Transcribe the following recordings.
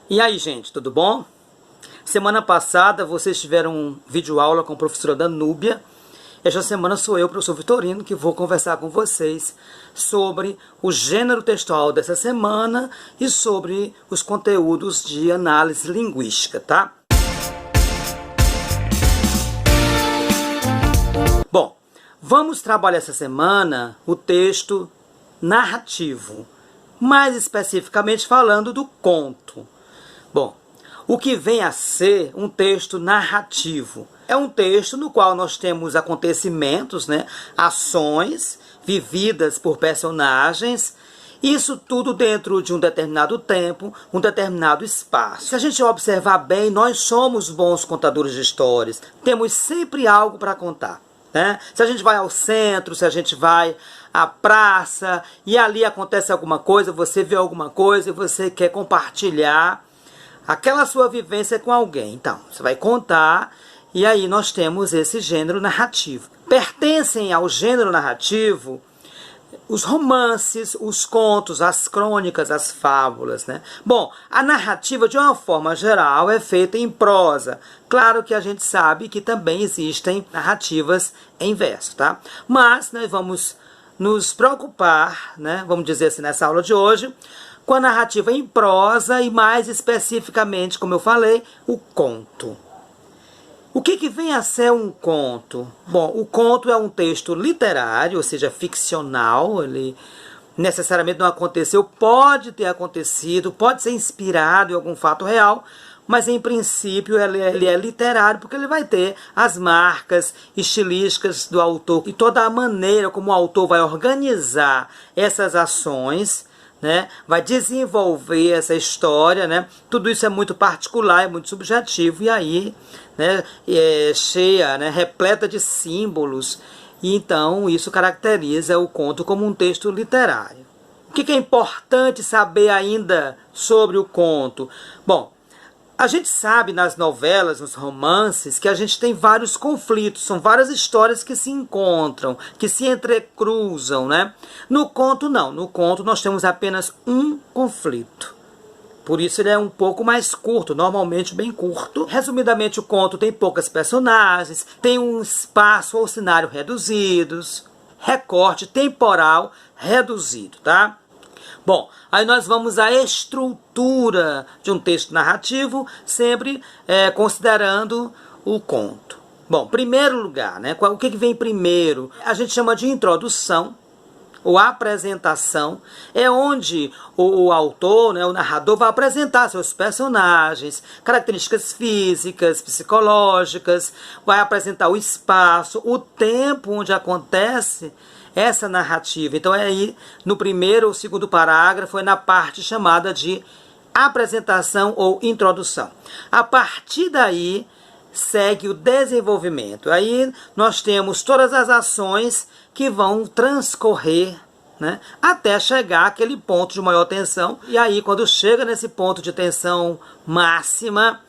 E aí, gente, tudo bom? Semana passada vocês tiveram um vídeo aula com a professora Danúbia. Esta semana sou eu, professor Vitorino, que vou conversar com vocês sobre o gênero textual dessa semana e sobre os conteúdos de análise linguística, tá? Bom, vamos trabalhar essa semana o texto narrativo, mais especificamente falando do conto. Bom, o que vem a ser um texto narrativo? É um texto no qual nós temos acontecimentos, ações vividas por personagens, isso tudo dentro de um determinado tempo, um determinado espaço. Se a gente observar bem, nós somos bons contadores de histórias, temos sempre algo para contar. Se a gente vai ao centro, se a gente vai à praça e ali acontece alguma coisa, você vê alguma coisa e você quer compartilhar aquela sua vivência com alguém. Então, você vai contar e aí nós temos esse gênero narrativo. Pertencem ao gênero narrativo os romances, os contos, as crônicas, as fábulas, Bom, a narrativa, de uma forma geral, é feita em prosa. Claro que a gente sabe que também existem narrativas em verso, tá? Mas nós vamos nos preocupar, vamos dizer assim, nessa aula de hoje, com a narrativa em prosa e, mais especificamente, como eu falei, o conto. O que vem a ser um conto? Bom, o conto é um texto literário, ou seja, ficcional. Ele necessariamente não aconteceu, pode ter acontecido, pode ser inspirado em algum fato real, mas em princípio ele é literário porque ele vai ter as marcas estilísticas do autor e toda a maneira como o autor vai organizar essas ações, vai desenvolver essa história, tudo isso é muito particular, é muito subjetivo, e aí é cheia, repleta de símbolos, e então isso caracteriza o conto como um texto literário. O que é importante saber ainda sobre o conto? Bom, a gente sabe nas novelas, nos romances, que a gente tem vários conflitos, são várias histórias que se encontram, que se entrecruzam, No conto não, no conto nós temos apenas um conflito. Por isso ele é um pouco mais curto, normalmente bem curto. Resumidamente, o conto tem poucas personagens, tem um espaço ou cenário reduzidos, recorte temporal reduzido, tá? Bom, aí nós vamos à estrutura de um texto narrativo, sempre considerando o conto. Bom, primeiro lugar, o que vem primeiro? A gente chama de introdução, ou apresentação, é onde o autor, o narrador, vai apresentar seus personagens, características físicas, psicológicas, vai apresentar o espaço, o tempo onde acontece essa narrativa. Então, aí no primeiro ou segundo parágrafo, é na parte chamada de apresentação ou introdução. A partir daí, segue o desenvolvimento. Aí nós temos todas as ações que vão transcorrer, até chegar àquele ponto de maior tensão. E aí, quando chega nesse ponto de tensão máxima,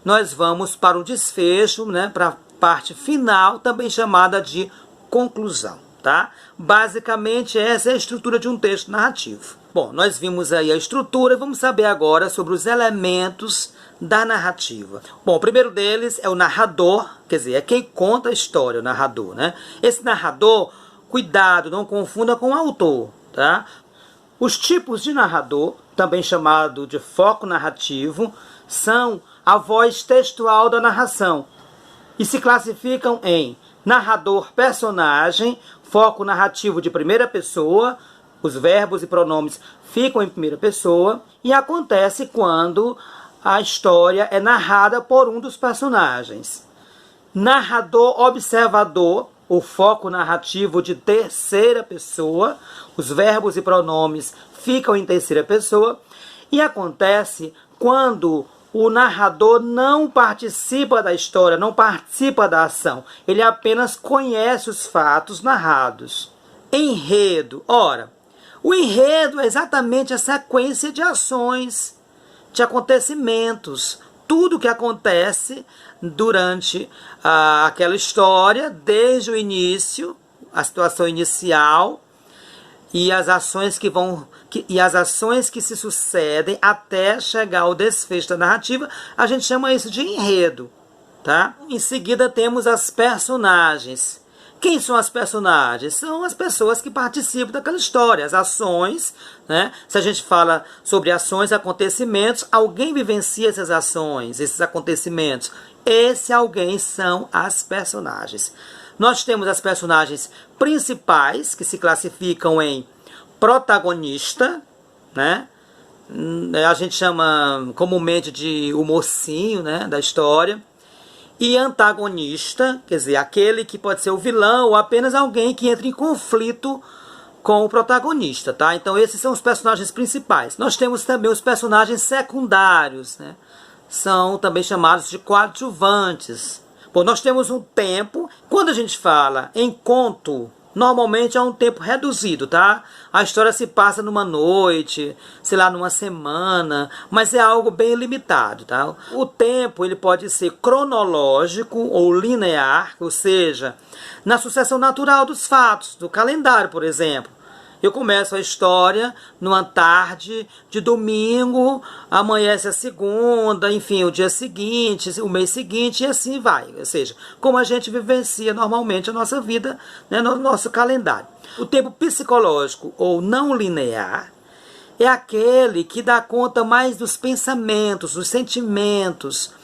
nós vamos para o desfecho, para a parte final, também chamada de conclusão. Tá? Basicamente, essa é a estrutura de um texto narrativo. Bom, nós vimos aí a estrutura e vamos saber agora sobre os elementos da narrativa. Bom, o primeiro deles é o narrador, quer dizer, é quem conta a história, o narrador, Esse narrador, cuidado, não confunda com o autor, tá? Os tipos de narrador, também chamado de foco narrativo, são a voz textual da narração e se classificam em narrador personagem, foco narrativo de primeira pessoa, os verbos e pronomes ficam em primeira pessoa, e acontece quando a história é narrada por um dos personagens. Narrador observador, o foco narrativo de terceira pessoa, os verbos e pronomes ficam em terceira pessoa, e acontece quando o narrador não participa da história, não participa da ação. Ele apenas conhece os fatos narrados. Enredo. Ora, o enredo é exatamente a sequência de ações, de acontecimentos. Tudo que acontece durante aquela história, desde o início, a situação inicial, e as ações que se sucedem até chegar ao desfecho da narrativa, a gente chama isso de enredo, tá? Em seguida temos as personagens. Quem são as personagens? São as pessoas que participam daquela história, as ações, né? Se a gente fala sobre ações, acontecimentos, alguém vivencia essas ações, esses acontecimentos. Esse alguém são as personagens. Nós temos as personagens principais, que se classificam em protagonista, né? A gente chama comumente de o mocinho, né, da história. E antagonista, quer dizer, aquele que pode ser o vilão ou apenas alguém que entra em conflito com o protagonista, tá? Então esses são os personagens principais. Nós temos também os personagens secundários, né? São também chamados de coadjuvantes. Bom, nós temos um tempo, quando a gente fala em conto, normalmente é um tempo reduzido, tá? A história se passa numa noite, sei lá, numa semana, mas é algo bem limitado, tá? O tempo, ele pode ser cronológico ou linear, ou seja, na sucessão natural dos fatos, do calendário, por exemplo. Eu começo a história numa tarde de domingo, amanhece a segunda, enfim, o dia seguinte, o mês seguinte, e assim vai. Ou seja, como a gente vivencia normalmente a nossa vida, né, no nosso calendário. O tempo psicológico ou não linear é aquele que dá conta mais dos pensamentos, dos sentimentos.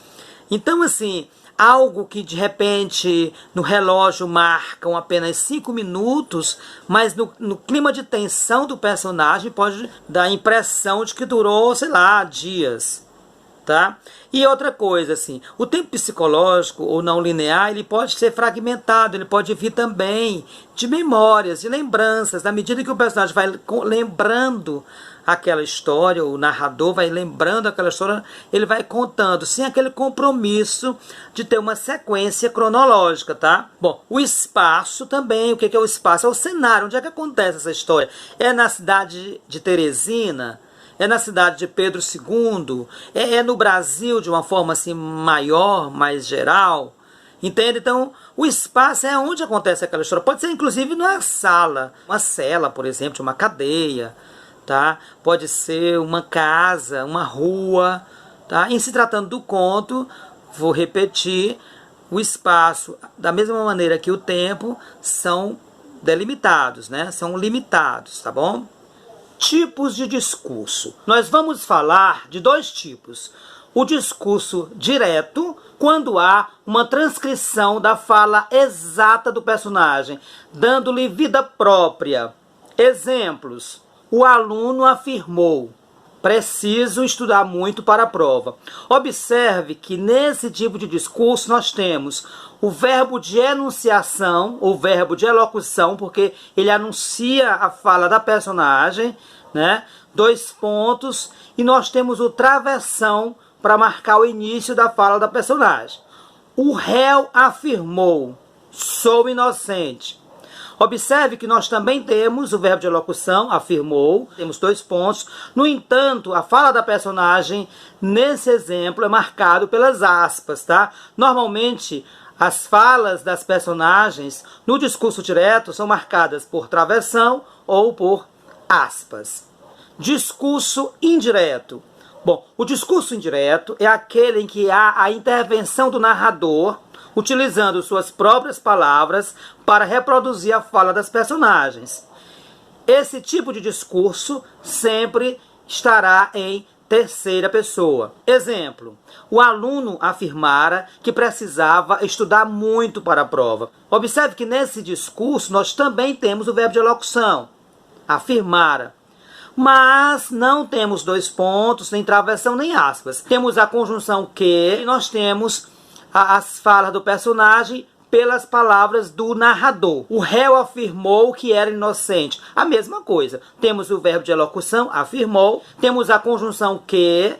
Então, assim, algo que de repente no relógio marcam apenas 5 minutos, mas no clima de tensão do personagem pode dar a impressão de que durou, sei lá, dias, tá? E outra coisa, assim, o tempo psicológico ou não linear, ele pode ser fragmentado, ele pode vir também de memórias, de lembranças, na medida que o personagem vai lembrando aquela história, o narrador vai lembrando aquela história, ele vai contando, sem aquele compromisso de ter uma sequência cronológica, tá? Bom, o espaço também, o que é o espaço? É o cenário, onde é que acontece essa história? É na cidade de Teresina? É na cidade de Pedro II? É no Brasil de uma forma assim maior, mais geral? Entende? Então, o espaço é onde acontece aquela história. Pode ser inclusive numa sala, uma cela, por exemplo, de uma cadeia, tá? Pode ser uma casa, uma rua, tá? Em se tratando do conto, vou repetir, o espaço, da mesma maneira que o tempo, são delimitados, né? São limitados, tá bom? Tipos de discurso. Nós vamos falar de 2 tipos. O discurso direto, quando há uma transcrição da fala exata do personagem, dando-lhe vida própria. Exemplos. O aluno afirmou: preciso estudar muito para a prova. Observe que nesse tipo de discurso nós temos o verbo de enunciação, o verbo de elocução, porque ele anuncia a fala da personagem, né? 2 pontos, e nós temos o travessão para marcar o início da fala da personagem. O réu afirmou: sou inocente. Observe que nós também temos o verbo de elocução, afirmou, temos 2 pontos. No entanto, a fala da personagem, nesse exemplo, é marcado pelas aspas, tá? Normalmente, as falas das personagens no discurso direto são marcadas por travessão ou por aspas. Discurso indireto. Bom, o discurso indireto é aquele em que há a intervenção do narrador, utilizando suas próprias palavras para reproduzir a fala das personagens. Esse tipo de discurso sempre estará em terceira pessoa. Exemplo: o aluno afirmara que precisava estudar muito para a prova. Observe que nesse discurso nós também temos o verbo de elocução, afirmara. Mas não temos 2 pontos, nem travessão, nem aspas. Temos a conjunção que, e nós temos as falas do personagem pelas palavras do narrador. O réu afirmou que era inocente. A mesma coisa. Temos o verbo de elocução, afirmou. Temos a conjunção que,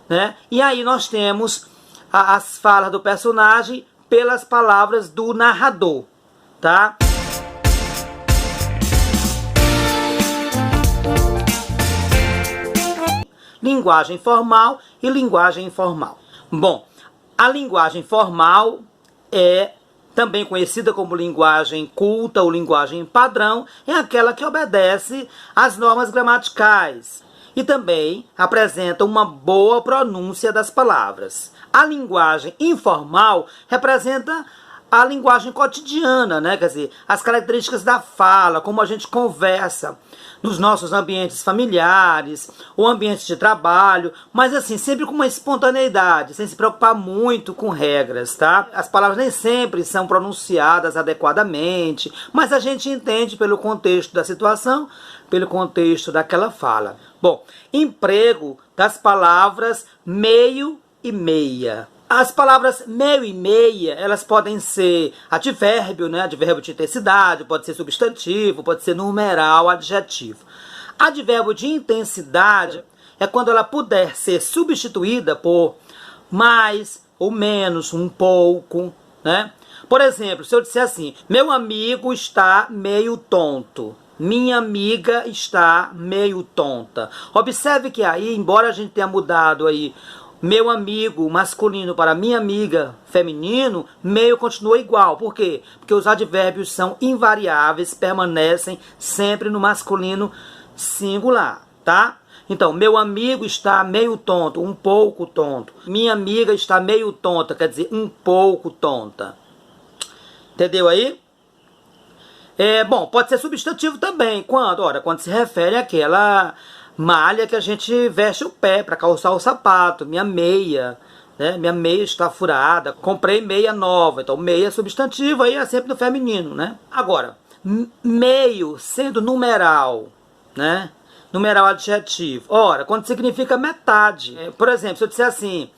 né? E aí nós temos as falas do personagem pelas palavras do narrador, tá? Linguagem formal e linguagem informal. Bom, a linguagem formal é também conhecida como linguagem culta ou linguagem padrão, é aquela que obedece às normas gramaticais e também apresenta uma boa pronúncia das palavras. A linguagem informal representa a linguagem cotidiana, né? Quer dizer, as características da fala, como a gente conversa nos nossos ambientes familiares, ou ambientes de trabalho, mas assim, sempre com uma espontaneidade, sem se preocupar muito com regras, tá? As palavras nem sempre são pronunciadas adequadamente, mas a gente entende pelo contexto da situação, pelo contexto daquela fala. Bom, emprego das palavras meio e meia. As palavras meio e meia, elas podem ser advérbio, né? Advérbio de intensidade, pode ser substantivo, pode ser numeral, adjetivo. Advérbio de intensidade é quando ela puder ser substituída por mais ou menos, um pouco, né? Por exemplo, se eu disser assim, meu amigo está meio tonto. Minha amiga está meio tonta. Observe que aí, embora a gente tenha mudado aí meu amigo masculino para minha amiga feminino, meio continua igual. Por quê? Porque os advérbios são invariáveis, permanecem sempre no masculino singular, tá? Então, meu amigo está meio tonto, um pouco tonto. Minha amiga está meio tonta, quer dizer, um pouco tonta. Entendeu aí? Bom, pode ser substantivo também. Quando? Ora, quando se refere àquela malha que a gente veste o pé para calçar o sapato. Minha meia, né? Minha meia está furada. Comprei meia nova. Então, meia é substantivo, aí é sempre no feminino, né? Agora, meio sendo numeral, né? Numeral adjetivo. Ora, quando significa metade. Por exemplo, se eu disser assim,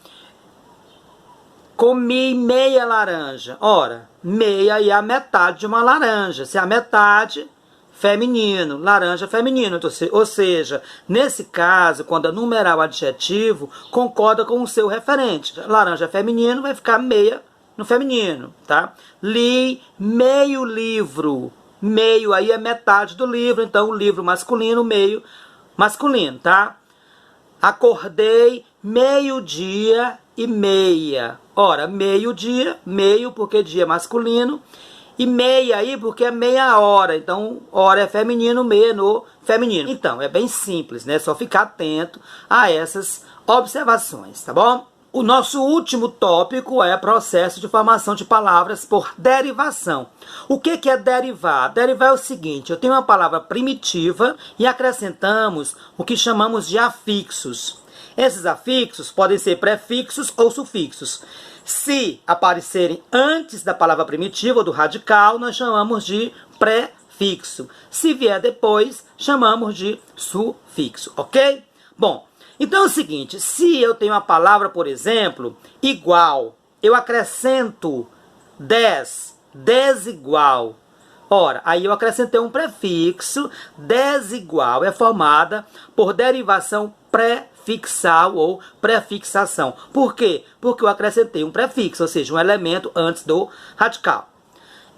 comi meia laranja. Ora, meia é a metade de uma laranja. Se é a metade, feminino. Laranja feminino. Ou seja, nesse caso, quando é numeral adjetivo, concorda com o seu referente. Laranja feminino vai ficar meia no feminino, tá? Li meio livro. Meio aí é metade do livro. Então, o livro masculino, meio masculino, tá? Acordei meio-dia e meia. Ora, meio-dia, meio porque dia é masculino, e meia aí porque é meia hora. Então, hora é feminino, meia no feminino. Então, é bem simples, né? Só ficar atento a essas observações, tá bom? O nosso último tópico é processo de formação de palavras por derivação. O que é derivar? Derivar é o seguinte, eu tenho uma palavra primitiva e acrescentamos o que chamamos de afixos. Esses afixos podem ser prefixos ou sufixos. Se aparecerem antes da palavra primitiva ou do radical, nós chamamos de prefixo. Se vier depois, chamamos de sufixo, ok? Bom, então é o seguinte, se eu tenho uma palavra, por exemplo, igual, eu acrescento 10, desigual. Ora, aí eu acrescentei um prefixo, desigual é formada por derivação prefixal ou prefixação. Por quê? Porque eu acrescentei um prefixo, ou seja, um elemento antes do radical.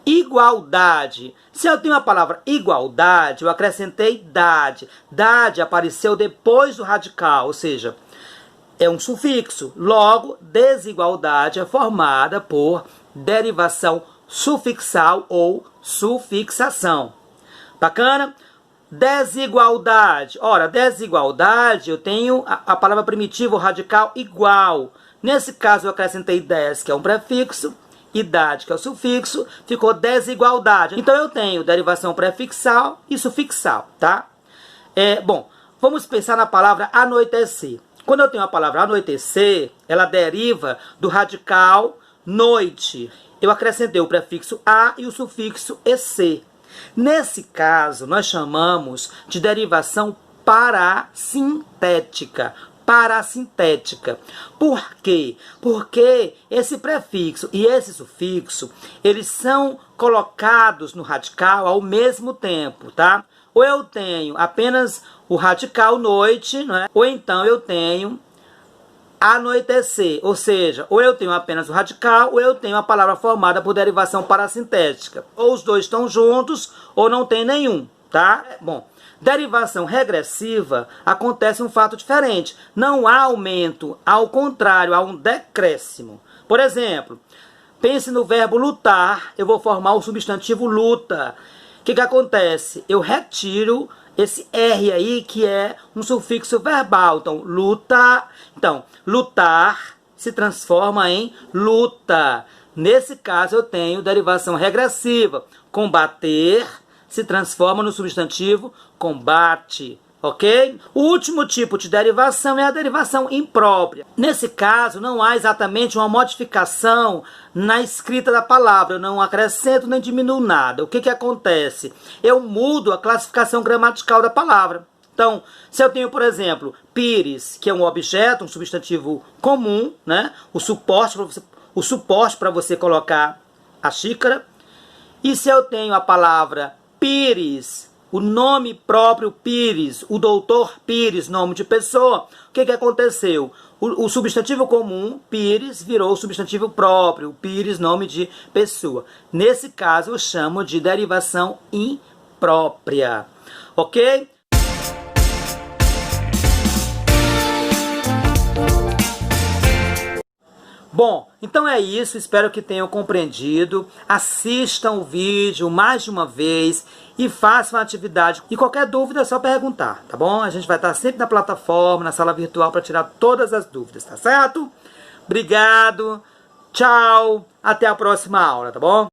Igualdade. Se eu tenho a palavra igualdade, eu acrescentei dade. Dade apareceu depois do radical, ou seja, é um sufixo. Logo, desigualdade é formada por derivação sufixal ou sufixação. Bacana? Desigualdade. Ora, desigualdade, eu tenho a palavra primitiva ou radical igual. Nesse caso, eu acrescentei 10, que é um prefixo, idade, que é o sufixo, ficou desigualdade. Então, eu tenho derivação prefixal e sufixal, tá? Bom, vamos pensar na palavra anoitecer. Quando eu tenho a palavra anoitecer, ela deriva do radical noite. Eu acrescentei o prefixo a e o sufixo ec. Nesse caso, nós chamamos de derivação parasintética. Parasintética. Por quê? Porque esse prefixo e esse sufixo, eles são colocados no radical ao mesmo tempo, tá? Ou eu tenho apenas o radical noite, não é? Ou então eu tenho anoitecer, ou seja, ou eu tenho apenas o radical, ou eu tenho a palavra formada por derivação parasintética. Ou os dois estão juntos, ou não tem nenhum, tá? Bom, derivação regressiva acontece um fato diferente. Não há aumento, ao contrário, há um decréscimo. Por exemplo, Pense no verbo lutar, eu vou formar o substantivo luta. O que acontece? Eu retiro esse R aí, que é um sufixo verbal. Então, luta. Então, lutar se transforma em luta. Nesse caso, eu tenho derivação regressiva. Combater se transforma no substantivo combate. Ok? O último tipo de derivação é a derivação imprópria. Nesse caso, não há exatamente uma modificação na escrita da palavra. Eu não acrescento nem diminuo nada. O que acontece? Eu mudo a classificação gramatical da palavra. Então, se eu tenho, por exemplo, pires, que é um objeto, um substantivo comum, né? O suporte para você colocar a xícara. E se eu tenho a palavra pires, o nome próprio Pires, o doutor Pires, nome de pessoa, o que aconteceu? O substantivo comum, Pires, virou o substantivo próprio, Pires, nome de pessoa. Nesse caso, eu chamo de derivação imprópria. Ok? Bom, então é isso, espero que tenham compreendido. Assistam o vídeo mais de uma vez e façam a atividade. E qualquer dúvida é só perguntar, tá bom? A gente vai estar sempre na plataforma, na sala virtual, para tirar todas as dúvidas, tá certo? Obrigado, tchau, até a próxima aula, tá bom?